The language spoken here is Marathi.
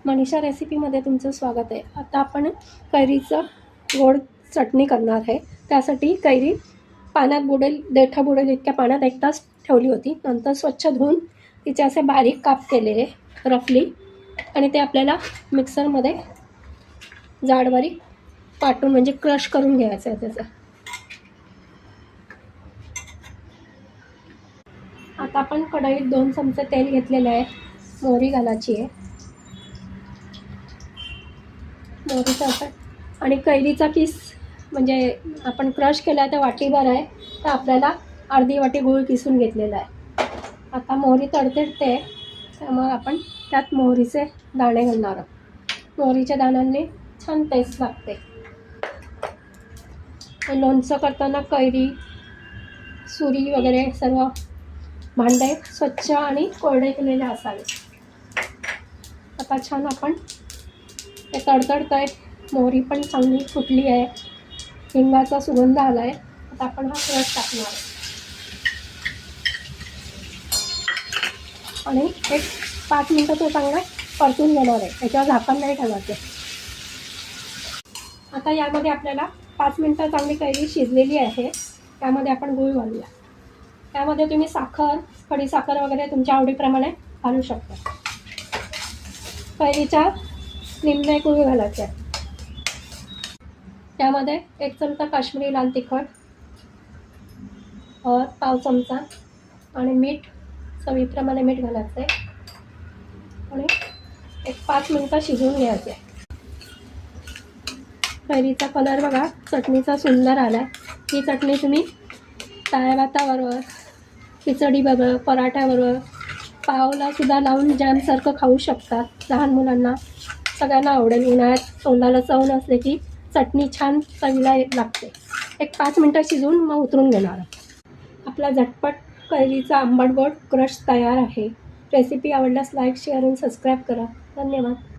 मनीषा रेसिपीमध्ये तुमचं स्वागत आहे। आता आपण कैरीचं गोड चटणी करणार आहे। त्यासाठी कैरी पाण्यात बुडेल, देठा बुडेल इतक्या पाण्यात 1 तास ठेवली होती। नंतर स्वच्छ धुवून तिचे असे बारीक काप केलेले रफली, आणि ते आपल्याला मिक्सरमध्ये जाडबारीक पाटून म्हणजे क्रश करून घ्यायचं आहे त्याचं। आता आपण कढईत 2 चमचे तेल घेतलेले आहे। मोहरी घालायची आहे, मोहरीचा आपण, आणि कैरीचा किस म्हणजे आपण क्रश केला आहे तर वाटीभर आहे, तर आपल्याला अर्धी वाटी गूळ किसून घेतलेला आहे। आता मोहरी तडतडते, त्यामुळे आपण त्यात मोहरीचे दाणे घालणार आहोत। मोहरीच्या दाण्यांनी छान टेस्ट लागते। लोणचं करताना कैरी, सुरी वगैरे सर्व भांडे स्वच्छ आणि कोरडे केलेले असावे। आता छान आपण ते तडतडत आहे, मोहरी पण चांगली फुटली आहे, हिंगाचा सुगंध आला आहे। आता आपण हा क्रश टाकणार आहे आणि एक 5 मिनिटं तो चांगला परतून घेणार आहे। त्याच्यावर झाकण नाही ठेवायचं। आता यामध्ये आपल्याला 5 मिनिटं चांगली कैरी शिजलेली आहे, त्यामध्ये आपण गूळ घालूया। त्यामध्ये तुम्ही साखर, खडीसाखर वगैरे तुमच्या आवडीप्रमाणे घालू शकता। कैरीच्या निम्मे गूळ घालायचे आहे। त्यामध्ये 1 चमचा काश्मीरी लाल तिखट, और पाव चमचा, आणि मीठ चवीप्रमाणे मीठ घालायचं आहे, आणि एक 5 मिनिटं शिजवून घ्यायचे आहे। कैरीचा कलर बघा चटणीचा सुंदर आला आहे। ही चटणी तुम्ही डाळ भाताबरोबर, खिचडी बरोबर, पराठ्याबरोबर, पावला सुद्धा लावून जॅमसारखं खाऊ शकता। लहान मुलांना सगळ्यांना आवडेल। उन्हाळ्यात तोंडाला चव नसले की चटणी छान चवीला लागते। एक 5 मिनिटं शिजवून मग उतरून घेणार। आपला झटपट कैरीचा आंबट गोड क्रश तयार आहे। रेसिपी आवडल्यास लाईक, शेअर आणि सबस्क्राईब करा। धन्यवाद।